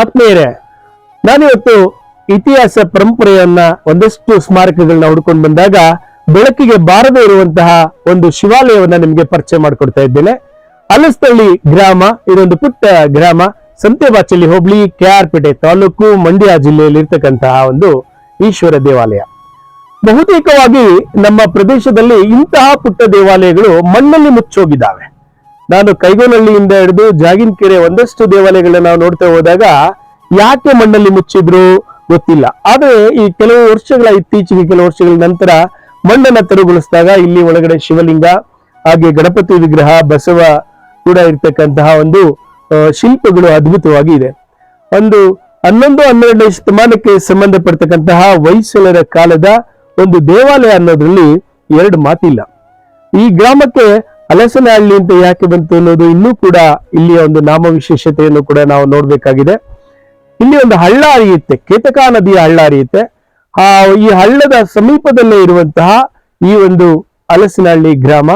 ಆತ್ಮೀಯರೇ, ನಾನಿವತ್ತು ಇತಿಹಾಸ ಪರಂಪರೆಯನ್ನ ಒಂದಷ್ಟು ಸ್ಮಾರಕಗಳನ್ನ ಹುಡ್ಕೊಂಡು ಬಂದಾಗ ಬೆಳಕಿಗೆ ಬಾರದೇ ಇರುವಂತಹ ಒಂದು ಶಿವಾಲಯವನ್ನ ನಿಮ್ಗೆ ಪರಿಚಯ ಮಾಡಿಕೊಡ್ತಾ ಇದ್ದೇನೆ. ಅಲಸ್ತಳ್ಳಿ ಗ್ರಾಮ, ಇದೊಂದು ಪುಟ್ಟ ಗ್ರಾಮ, ಸಂತೆಬಾಚಲ್ಲಿ ಹೋಬಳಿ, ಕೆಆರ್ಪೇಟೆ ತಾಲೂಕು, ಮಂಡ್ಯ ಜಿಲ್ಲೆಯಲ್ಲಿ ಇರ್ತಕ್ಕಂತಹ ಒಂದು ಈಶ್ವರ ದೇವಾಲಯ. ಬಹುತೇಕವಾಗಿ ನಮ್ಮ ಪ್ರದೇಶದಲ್ಲಿ ಇಂತಹ ಪುಟ್ಟ ದೇವಾಲಯಗಳು ಮಣ್ಣಲ್ಲಿ ಮುಚ್ಚೋಗಿದ್ದಾವೆ. ನಾನು ಕೈಗೋನಹಳ್ಳಿಯಿಂದ ಹಿಡಿದು ಜಾಗಿನಕೆರೆ ಒಂದಷ್ಟು ದೇವಾಲಯಗಳನ್ನ ನಾವು ನೋಡ್ತಾ ಹೋದಾಗ ಯಾಕೆ ಮಣ್ಣಲ್ಲಿ ಮುಚ್ಚಿದ್ರು ಗೊತ್ತಿಲ್ಲ. ಆದ್ರೆ ಈ ಕೆಲವು ಇತ್ತೀಚೆಗೆ ಕೆಲವು ವರ್ಷಗಳ ನಂತರ ಮಣ್ಣನ್ನ ತೆರವುಗೊಳಿಸಿದಾಗ ಇಲ್ಲಿ ಒಳಗಡೆ ಶಿವಲಿಂಗ, ಹಾಗೆ ಗಣಪತಿ ವಿಗ್ರಹ, ಬಸವ ಕೂಡ ಇರ್ತಕ್ಕಂತಹ ಒಂದು ಶಿಲ್ಪಗಳು ಅದ್ಭುತವಾಗಿ ಇದೆ. ಒಂದು 11-12ನೇ ಶತಮಾನಕ್ಕೆ ಸಂಬಂಧಪಡ್ತಕ್ಕಂತಹ ಹೊಯ್ಸಳರ ಕಾಲದ ಒಂದು ದೇವಾಲಯ ಅನ್ನೋದ್ರಲ್ಲಿ ಎರಡು ಮಾತಿಲ್ಲ. ಈ ಗ್ರಾಮಕ್ಕೆ ಹಲಸನಹಳ್ಳಿ ಅಂತ ಯಾಕೆ ಬಂತು ಅನ್ನೋದು ಇನ್ನೂ ಕೂಡ ಇಲ್ಲಿಯ ಒಂದು ನಾಮ ವಿಶೇಷತೆಯನ್ನು ಕೂಡ ನಾವು ನೋಡ್ಬೇಕಾಗಿದೆ. ಇಲ್ಲಿ ಒಂದು ಹಳ್ಳ ಹರಿಯುತ್ತೆ, ಕೇತಕಾ ನದಿಯ ಹಳ್ಳ ಹರಿಯುತ್ತೆ. ಈ ಹಳ್ಳದ ಸಮೀಪದಲ್ಲೇ ಇರುವಂತಹ ಈ ಒಂದು ಹಲಸನಹಳ್ಳಿ ಗ್ರಾಮ,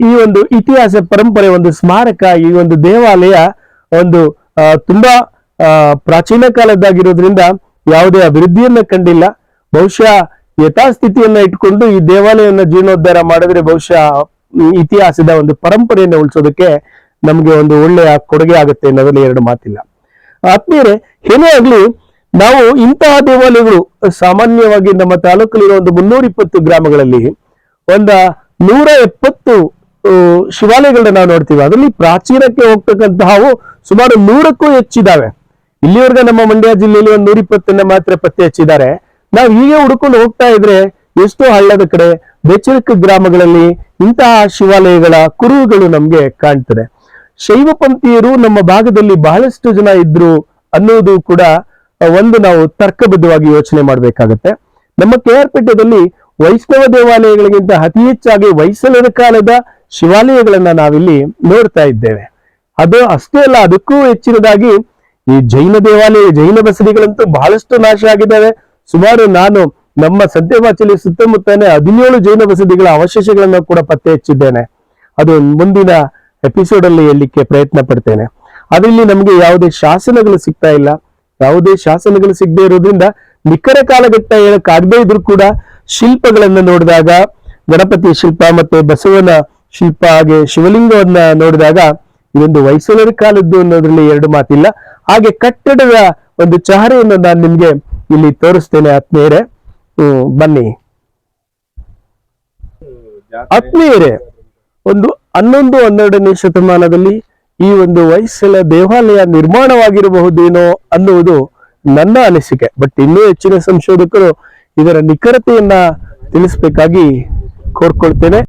ಈ ಒಂದು ಇತಿಹಾಸ ಪರಂಪರೆ, ಒಂದು ಸ್ಮಾರಕ, ಈ ಒಂದು ದೇವಾಲಯ ಒಂದು ತುಂಬಾ ಪ್ರಾಚೀನ ಕಾಲದ್ದಾಗಿರೋದ್ರಿಂದ ಯಾವುದೇ ಅಭಿವೃದ್ಧಿಯನ್ನ ಕಂಡಿಲ್ಲ. ಬಹುಶಃ ಯಥಾಸ್ಥಿತಿಯನ್ನ ಇಟ್ಕೊಂಡು ಈ ದೇವಾಲಯವನ್ನ ಜೀರ್ಣೋದ್ಧಾರ ಮಾಡಿದ್ರೆ ಬಹುಶಃ ಇತಿಹಾಸದ ಒಂದು ಪರಂಪರೆಯನ್ನು ಉಳಿಸೋದಕ್ಕೆ ನಮ್ಗೆ ಒಂದು ಒಳ್ಳೆಯ ಕೊಡುಗೆ ಆಗುತ್ತೆ ಅನ್ನೋದ್ರಲ್ಲಿ ಎರಡು ಮಾತಿಲ್ಲ. ಆತ್ಮೀಯರೇ, ಏನೇ ಆಗ್ಲಿ, ನಾವು ಇಂತಹ ದೇವಾಲಯಗಳು ಸಾಮಾನ್ಯವಾಗಿ ನಮ್ಮ ತಾಲೂಕಲ್ಲಿರೋ ಒಂದು 320 ಗ್ರಾಮಗಳಲ್ಲಿ ಒಂದ 170 ಶಿವಾಲಯಗಳನ್ನ ನಾವು ನೋಡ್ತೀವಿ. ಅದರಲ್ಲಿ ಪ್ರಾಚೀನಕ್ಕೆ ಹೋಗ್ತಕ್ಕಂತಹವು ಸುಮಾರು 100ಕ್ಕೂ ಹೆಚ್ಚಿದಾವೆ. ಇಲ್ಲಿವರೆಗೆ ನಮ್ಮ ಮಂಡ್ಯ ಜಿಲ್ಲೆಯಲ್ಲಿ ಒಂದು 120 ಮಾತ್ರ ಪತ್ತೆ ಹಚ್ಚಿದ್ದಾರೆ. ನಾವು ಹೀಗೆ ಹುಡ್ಕೊಂಡು ಹೋಗ್ತಾ ಇದ್ರೆ ಎಷ್ಟೋ ಹಳ್ಳದ ಕಡೆ, ಬೆಚ್ಚರಿಕ ಗ್ರಾಮಗಳಲ್ಲಿ ಇಂತಹ ಶಿವಾಲಯಗಳ ಕುರುಹುಗಳು ನಮ್ಗೆ ಕಾಣ್ತದೆ. ಶೈವ ಪಂಥೀಯರು ನಮ್ಮ ಭಾಗದಲ್ಲಿ ಬಹಳಷ್ಟು ಜನ ಇದ್ರು ಅನ್ನೋದು ಕೂಡ ಒಂದು ನಾವು ತರ್ಕಬದ್ಧವಾಗಿ ಯೋಚನೆ ಮಾಡ್ಬೇಕಾಗತ್ತೆ. ನಮ್ಮ ಕೆಆರ್ಪೇಟೆಯಲ್ಲಿ ವೈಷ್ಣವ ದೇವಾಲಯಗಳಿಗಿಂತ ಅತಿ ಹೆಚ್ಚಾಗಿ ಹೊಯ್ಸಳರ ಕಾಲದ ಶಿವಾಲಯಗಳನ್ನ ನಾವಿಲ್ಲಿ ನೋಡ್ತಾ ಇದ್ದೇವೆ. ಅದು ಅಷ್ಟೇ ಅಲ್ಲ, ಅದಕ್ಕೂ ಹೆಚ್ಚಿನದಾಗಿ ಈ ಜೈನ ದೇವಾಲಯ, ಜೈನ ಬಸದಿಗಳಂತೂ ಬಹಳಷ್ಟು ನಾಶ ಆಗಿದ್ದಾವೆ. ಸುಮಾರು ನಾನು ನಮ್ಮ ಸಂತೆಬಾಚಲಿ ಸುತ್ತಮುತ್ತನೇ 17 ಜೈನ ಬಸದಿಗಳ ಅವಶೇಷಗಳನ್ನ ಕೂಡ ಪತ್ತೆ ಹಚ್ಚಿದ್ದೇನೆ. ಅದು ಮುಂದಿನ ಎಪಿಸೋಡ್ ಅಲ್ಲಿ ಹೇಳಲಿಕ್ಕೆ ಪ್ರಯತ್ನ ಪಡ್ತೇನೆ. ಅದರಲ್ಲಿ ನಮಗೆ ಯಾವುದೇ ಶಾಸನಗಳು ಸಿಗ್ತಾ ಇಲ್ಲ. ಯಾವುದೇ ಶಾಸನಗಳು ಸಿಗದೆ ಇರೋದ್ರಿಂದ ನಿಖರ ಕಾಲಘಟ್ಟ ಹೇಳಕ್ ಆಗದೆ ಇದ್ರು ಕೂಡ ಶಿಲ್ಪಗಳನ್ನ ನೋಡಿದಾಗ, ಗಣಪತಿ ಶಿಲ್ಪ ಮತ್ತೆ ಬಸವನ ಶಿಲ್ಪ, ಹಾಗೆ ಶಿವಲಿಂಗವನ್ನ ನೋಡಿದಾಗ ಇದೊಂದು ಹೊಯ್ಸಳರ ಕಾಲದ್ದು ಅನ್ನೋದ್ರಲ್ಲಿ ಎರಡು ಮಾತಿಲ್ಲ. ಹಾಗೆ ಕಟ್ಟಡದ ಒಂದು ಚಹರೆಯನ್ನು ನಾನು ನಿಮ್ಗೆ ಇಲ್ಲಿ ತೋರಿಸ್ತೇನೆ. ಆತ್ಮೀಯರೇ, ಬನ್ನಿ. ಆತ್ಮೀಯರೇ, ಒಂದು 11-12ನೇ ಶತಮಾನದಲ್ಲಿ ಈ ಒಂದು ಹೊಯ್ಸಳ ದೇವಾಲಯ ನಿರ್ಮಾಣವಾಗಿರಬಹುದೇನೋ ಅನ್ನುವುದು ನನ್ನ ಅನಿಸಿಕೆ. ಬಟ್ ಇನ್ನೂ ಹೆಚ್ಚಿನ ಸಂಶೋಧಕರು ಇದರ ನಿಖರತೆಯನ್ನ ತಿಳಿಸ್ಬೇಕಾಗಿ ಕೋರ್ಕೊಳ್ತೇನೆ.